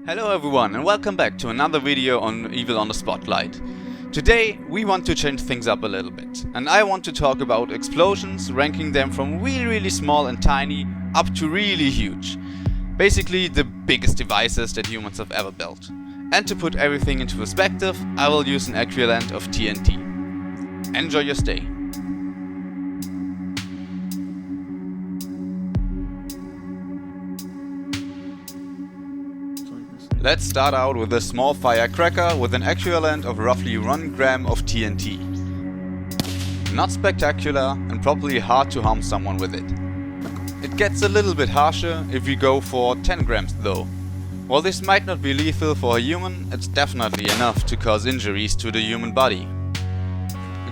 Hello everyone and welcome back to another video on Evil on the Spotlight. Today we want to change things up a little bit and I want to talk about explosions, ranking them from really small and tiny up to really huge. Basically the biggest devices that humans have ever built. And to put everything into perspective, I will use an equivalent of TNT. Enjoy your stay. Let's start out with a small firecracker with an equivalent of roughly 1 gram of TNT. Not spectacular and probably hard to harm someone with it. It gets a little bit harsher if we go for 10 grams though. While this might not be lethal for a human, it's definitely enough to cause injuries to the human body.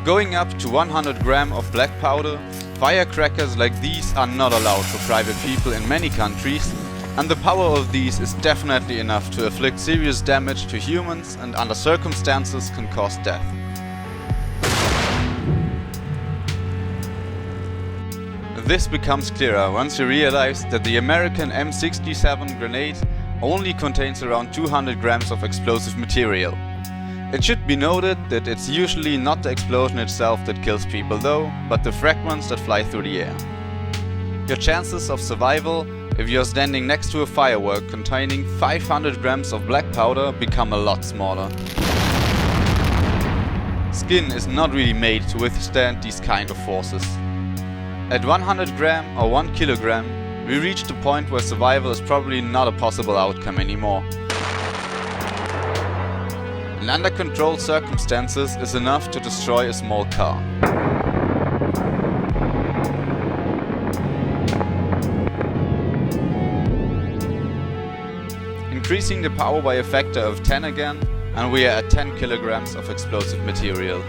Going up to 100 gram of black powder, firecrackers like these are not allowed for private people in many countries. And the power of these is definitely enough to inflict serious damage to humans and under circumstances can cause death. This becomes clearer once you realize that the American M67 grenade only contains around 200 grams of explosive material. It should be noted that it's usually not the explosion itself that kills people though, but the fragments that fly through the air. Your chances of survival if you're standing next to a firework containing 500 grams of black powder become a lot smaller. Skin is not really made to withstand these kind of forces. At 100 gram or 1 kilogram, we reach the point where survival is probably not a possible outcome anymore. And under controlled circumstances is enough to destroy a small car. Increasing the power by a factor of 10 again, and we are at 10 kilograms of explosive material.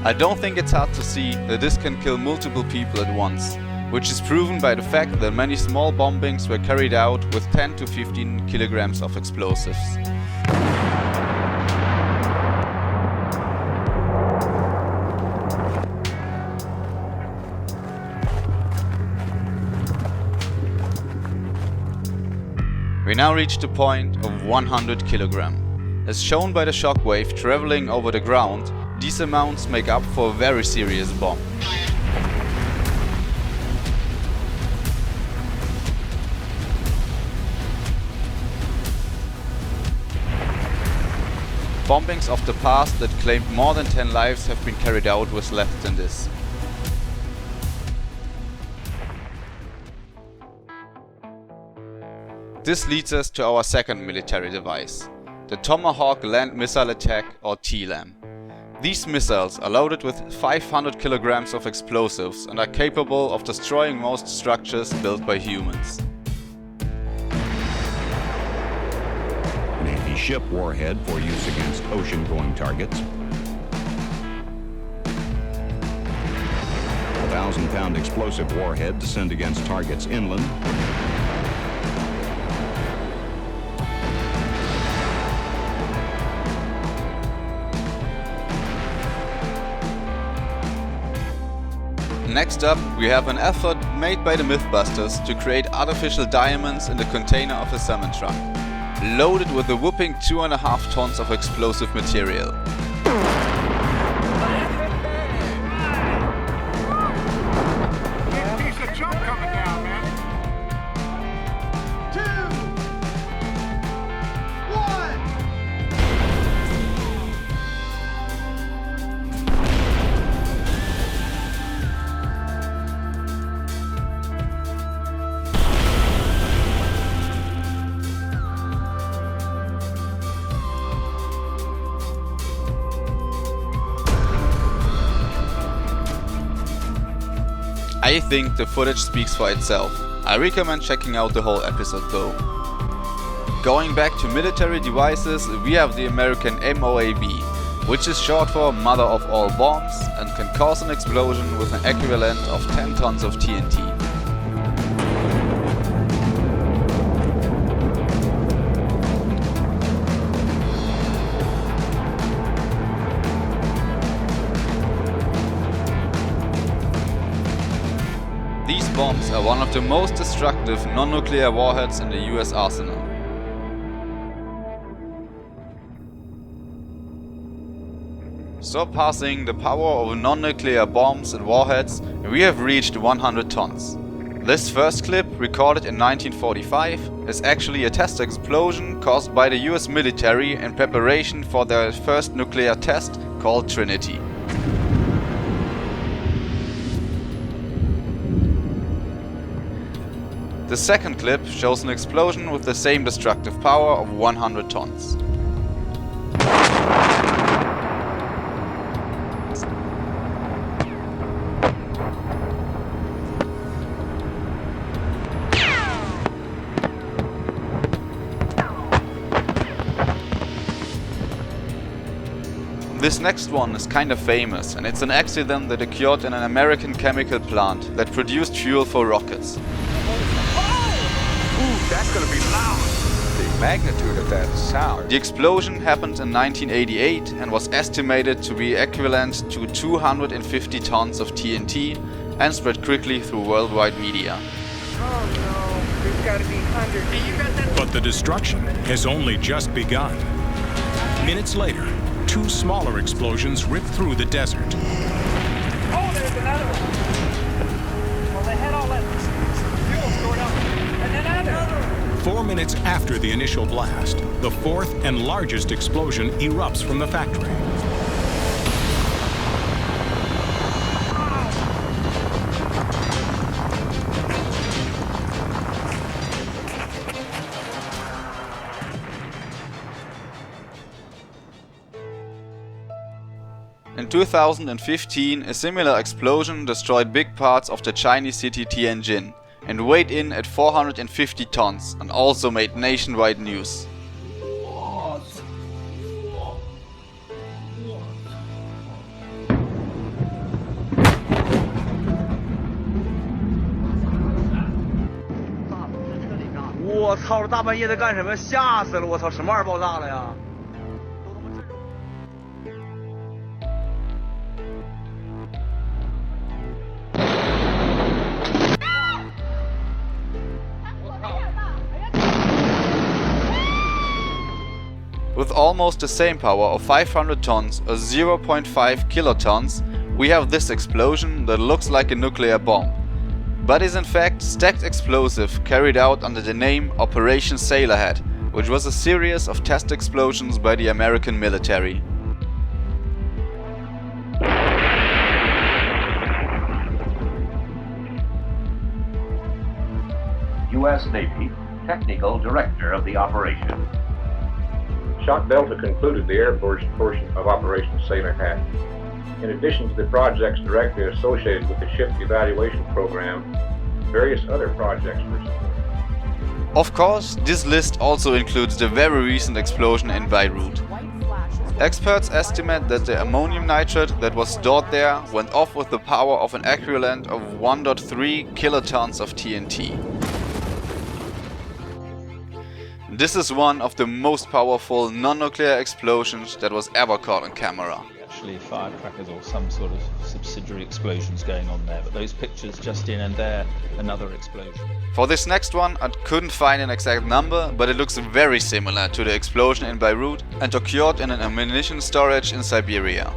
I don't think it's hard to see that this can kill multiple people at once, which is proven by the fact that many small bombings were carried out with 10 to 15 kilograms of explosives. We now reach the point of 100 kilogram. As shown by the shockwave traveling over the ground, these amounts make up for a very serious bomb. Bombings of the past that claimed more than 10 lives have been carried out with less than this. This leads us to our second military device, the Tomahawk Land Missile Attack or TLAM. These missiles are loaded with 500 kilograms of explosives and are capable of destroying most structures built by humans. An anti-ship warhead for use against ocean-going targets. A 1,000-pound explosive warhead to send against targets inland. Next up, we have an effort made by the Mythbusters to create artificial diamonds in the container of a salmon truck, loaded with a whopping 2.5 tons of explosive material. I think the footage speaks for itself. I recommend checking out the whole episode though. Going back to military devices, we have the American MOAB, which is short for Mother of All Bombs and can cause an explosion with an equivalent of 10 tons of TNT. These bombs are one of the most destructive non-nuclear warheads in the US arsenal. surpassing the power of non-nuclear bombs and warheads, and we have reached 100 tons. This first clip, recorded in 1945, is actually a test explosion caused by the US military in preparation for their first nuclear test called Trinity. The second clip shows an explosion with the same destructive power of 100 tons. This next one is kind of famous, and it's an accident that occurred in an American chemical plant that produced fuel for rockets. Ooh, that's gonna be loud. The magnitude of that sound. The explosion happened in 1988 and was estimated to be equivalent to 250 tons of TNT and spread quickly through worldwide media. Oh no, there's gotta be hundreds. Hey, you got that? But the destruction has only just begun. Minutes later, two smaller explosions ripped through the desert. Oh, there's another one. Well, they had all that fuel stored up. And another. 4 minutes after the initial blast, the fourth and largest explosion erupts from the factory. In 2015, a similar explosion destroyed big parts of the Chinese city Tianjin and weighed in at 450 tons and also made nationwide news. With almost the same power of 500 tons or 0.5 kilotons, we have this explosion that looks like a nuclear bomb, but is in fact stacked explosive carried out under the name Operation Sailorhead, which was a series of test explosions by the American military. U.S. Navy, Technical Director of the operation. Shock Delta concluded the airborne portion of Operation Sailorhead. In addition to the projects directly associated with the ship evaluation program, various other projects were supported. Of course, this list also includes the very recent explosion in Beirut. Experts estimate that the ammonium nitrate that was stored there went off with the power of an equivalent of 1.3 kilotons of TNT. This is one of the most powerful non-nuclear explosions that was ever caught on camera. Actually firecrackers or some sort of subsidiary explosions going on there, but those pictures just in and there, another explosion. For this next one, I couldn't find an exact number, but it looks very similar to the explosion in Beirut and occurred in an ammunition storage in Siberia.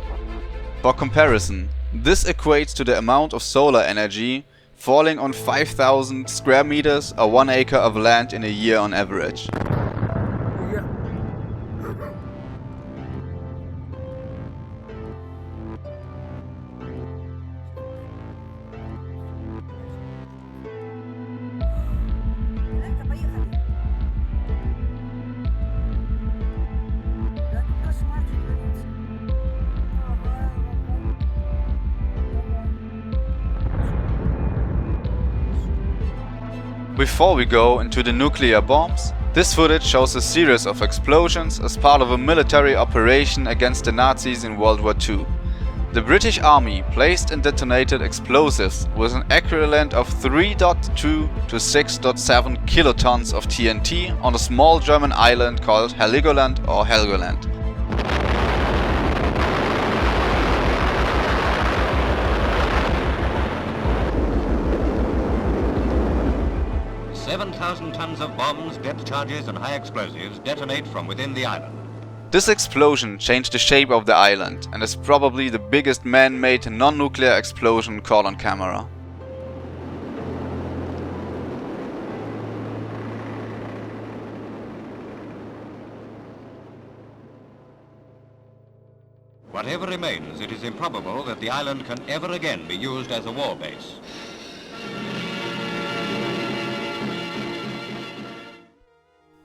For comparison, this equates to the amount of solar energy falling on 5,000 square meters or 1 acre of land in a year on average. Before we go into the nuclear bombs, this footage shows a series of explosions as part of a military operation against the Nazis in World War II. The British Army placed and detonated explosives with an equivalent of 3.2 to 6.7 kilotons of TNT on a small German island called Heligoland or Helgoland. "7,000 tons of bombs, depth charges and high explosives detonate from within the island. This explosion changed the shape of the island and is probably the biggest man-made non-nuclear explosion caught on camera. Whatever remains, it is improbable that the island can ever again be used as a war base.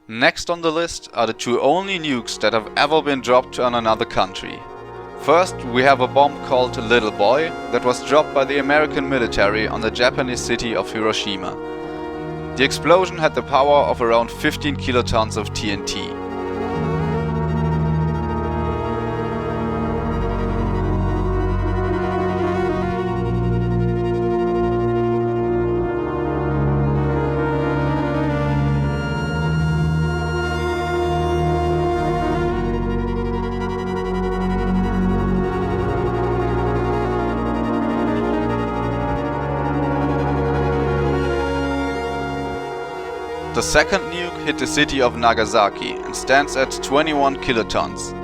Next on the list are the two only nukes that have ever been dropped on another country. First, we have a bomb called Little Boy that was dropped by the American military on the Japanese city of Hiroshima. The explosion had the power of around 15 kilotons of TNT. The second nuke hit the city of Nagasaki and stands at 21 kilotons.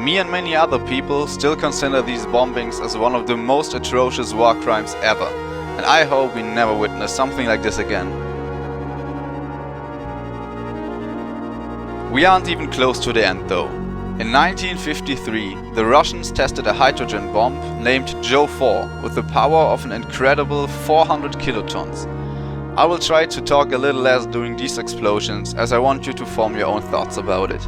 Me and many other people still consider these bombings as one of the most atrocious war crimes ever, and I hope we never witness something like this again. We aren't even close to the end though. In 1953, the Russians tested a hydrogen bomb named Joe 4 with the power of an incredible 400 kilotons. I will try to talk a little less during these explosions as I want you to form your own thoughts about it.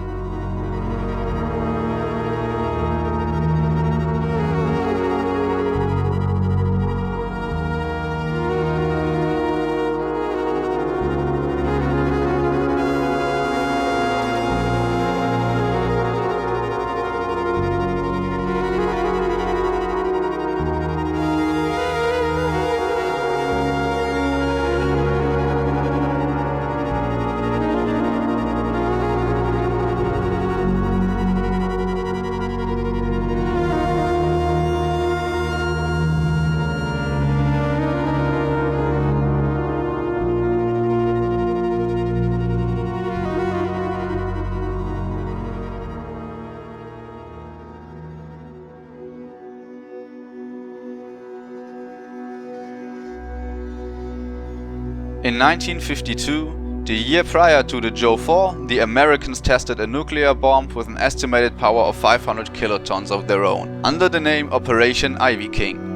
In 1952, the year prior to the Joe 4, the Americans tested a nuclear bomb with an estimated power of 500 kilotons of their own, under the name Operation Ivy King.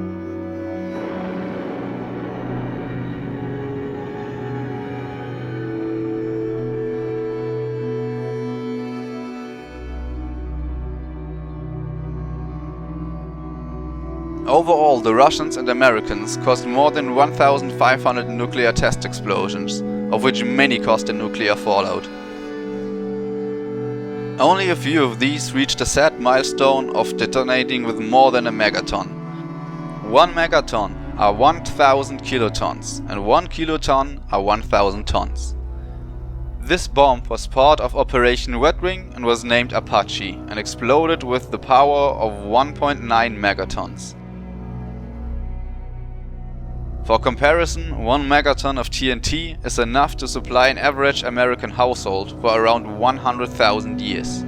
Overall, the Russians and Americans caused more than 1,500 nuclear test explosions, of which many caused a nuclear fallout. Only a few of these reached the sad milestone of detonating with more than a megaton. 1 megaton are 1,000 kilotons, and 1 kiloton are 1,000 tons. This bomb was part of Operation Red Wing and was named Apache and exploded with the power of 1.9 megatons. For comparison, 1 megaton of TNT is enough to supply an average American household for around 100,000 years.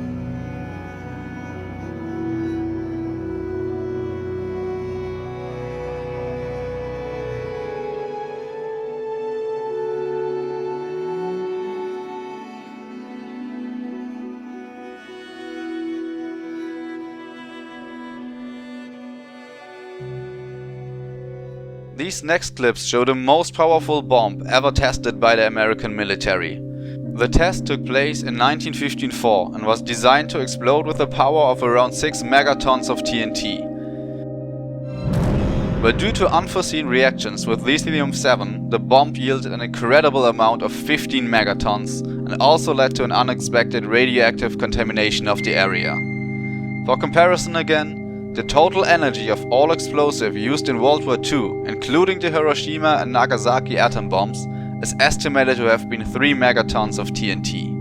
These next clips show the most powerful bomb ever tested by the American military. The test took place in 1954 and was designed to explode with a power of around 6 megatons of TNT. But due to unforeseen reactions with lithium-7, the bomb yielded an incredible amount of 15 megatons and also led to an unexpected radioactive contamination of the area. For comparison again, the total energy of all explosives used in World War II, including the Hiroshima and Nagasaki atom bombs, is estimated to have been 3 megatons of TNT.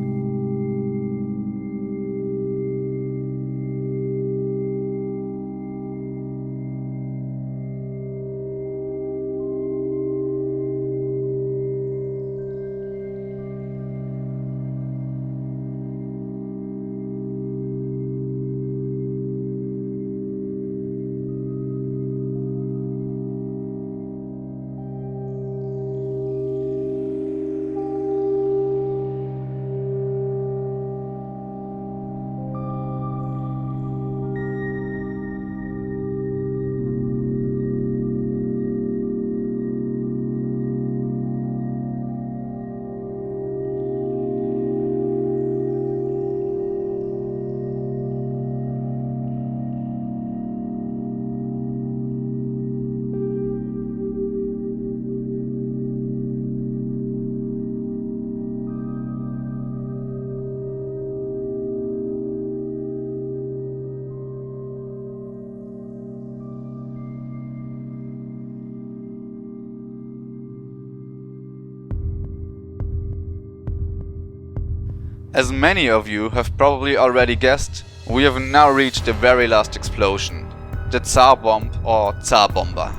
As many of you have probably already guessed, we have now reached the very last explosion, the Tsar bomb or Tsar bomber.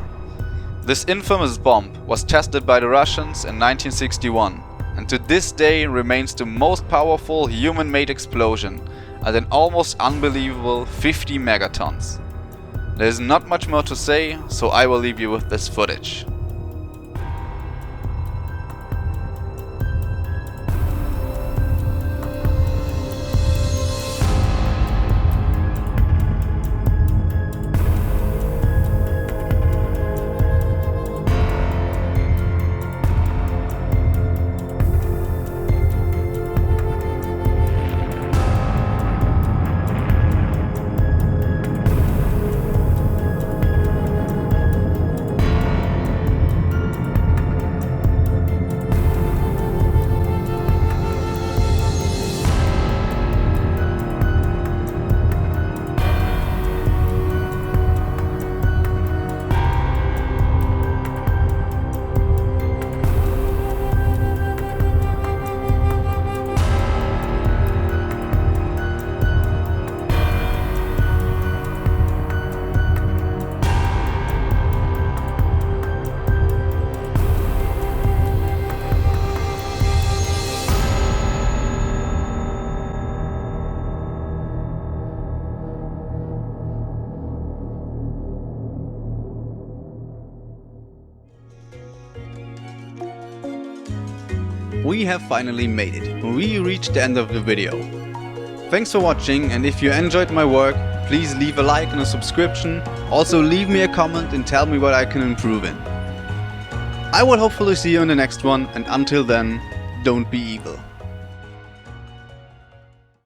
This infamous bomb was tested by the Russians in 1961 and to this day remains the most powerful human-made explosion at an almost unbelievable 50 megatons. There is not much more to say, so I will leave you with this footage. We have finally made it. We reached the end of the video. Thanks for watching, and if you enjoyed my work, please leave a like and a subscription. Also leave me a comment and tell me what I can improve in. I will hopefully see you in the next one, and until then, don't be evil.